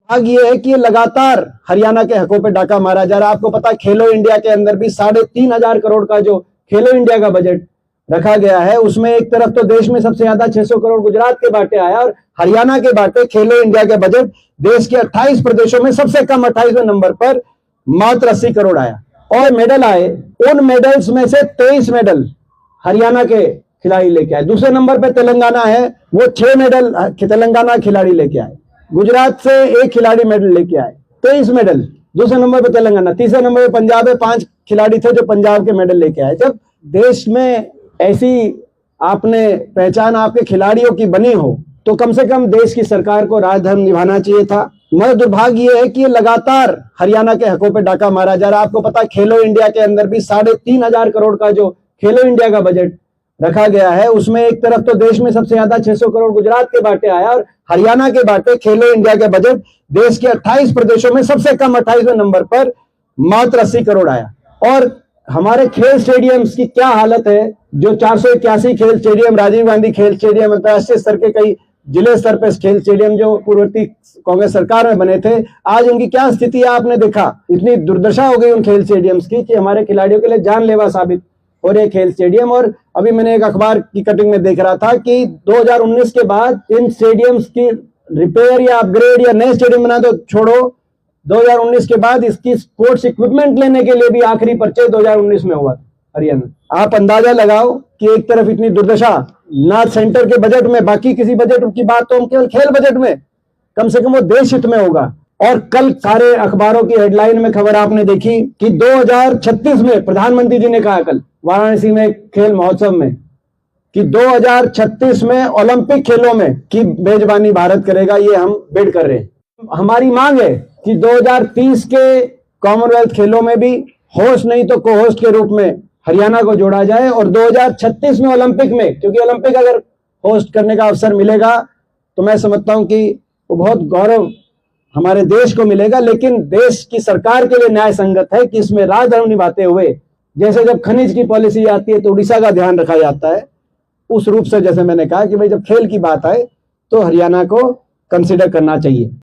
भाग ये है कि ये लगातार हरियाणा के हकों पे डाका मारा जा रहा है। आपको पता है खेलो इंडिया के अंदर भी 3,500 करोड़ का जो खेलो इंडिया का बजट रखा गया है, उसमें एक तरफ तो देश में सबसे ज्यादा 600 करोड़ गुजरात के बाटे आया और हरियाणा के बाटे खेलो इंडिया के बजट देश के 28 प्रदेशों में सबसे कम 28वें नंबर पर मात्र 80 करोड़ आया। और मेडल आए, उन मेडल्स में से 23 मेडल हरियाणा के खिलाड़ी लेके आए। दूसरे नंबर पर तेलंगाना है, वो 6 मेडल तेलंगाना खिलाड़ी लेके आए। गुजरात से एक खिलाड़ी मेडल लेके आए, 23 मेडल। दूसरे नंबर पे तेलंगाना, तीसरे नंबर पे पंजाब है, 5 खिलाड़ी थे जो पंजाब के मेडल लेके आए। जब देश में ऐसी आपने पहचान आपके खिलाड़ियों की बनी हो तो कम से कम देश की सरकार को राजधर्म निभाना चाहिए था। मगर दुर्भाग्य ये है कि ये लगातार हरियाणा के हकों पे डाका मारा जा रहा है। आपको पता है खेलो इंडिया के अंदर भी 3,500 करोड़ का जो खेलो इंडिया का बजट रखा गया है, उसमें एक तरफ तो देश में सबसे ज्यादा 600 करोड़ गुजरात के बाटे आया और हरियाणा के बाटे खेलो इंडिया के बजट देश के 28 प्रदेशों में सबसे कम 28वें नंबर पर मात्र 80 करोड़ आया। और हमारे खेल स्टेडियम्स की क्या हालत है, जो 481 खेल स्टेडियम, राजीव गांधी खेल स्टेडियम, अंतर्राष्ट्रीय स्तर के कई जिले स्तर पर खेल स्टेडियम जो पूर्ववर्ती कांग्रेस सरकार में बने थे, आज उनकी क्या स्थिति है आपने देखा। इतनी दुर्दशा हो गई उन खेल स्टेडियम्स की कि हमारे खिलाड़ियों के लिए जानलेवा साबित हो रहे खेल स्टेडियम। और अभी मैंने एक अखबार की कटिंग में देख रहा था कि 2019 के बाद इन स्टेडियम्स की रिपेयर या अपग्रेड या नए स्टेडियम बना तो छोड़ो, 2019 के बाद इसकी स्पोर्ट्स इक्विपमेंट लेने के लिए भी आखिरी परचेज 2019 में हुआ था हरियाणा। आप अंदाजा लगाओ कि एक तरफ इतनी दुर्दशा ना सेंटर के बजट में, बाकी किसी बजट की बात तो हम केवल खेल बजट में, कम से कम वो देश हित में होगा। और कल सारे अखबारों की हेडलाइन में खबर आपने देखी कि 2036 में प्रधानमंत्री जी ने कहा कल वाराणसी में खेल महोत्सव में कि 2036 में ओलंपिक खेलों में की मेजबानी भारत करेगा। ये हम बिड कर रहे हैं। हमारी मांग है कि 2030 के कॉमनवेल्थ खेलों में भी होस्ट नहीं तो को होस्ट के रूप में हरियाणा को जोड़ा जाए और 2036 में ओलंपिक में, क्योंकि ओलंपिक अगर होस्ट करने का अवसर मिलेगा तो मैं समझता हूं कि वो बहुत गौरव हमारे देश को मिलेगा। लेकिन देश की सरकार के लिए न्याय संगत है कि इसमें राजधर्म निभाते हुए, जैसे जब खनिज की पॉलिसी आती है तो उड़ीसा का ध्यान रखा जाता है, उस रूप से जैसे मैंने कहा कि भाई जब खेल की बात आए तो हरियाणा को कंसिडर करना चाहिए।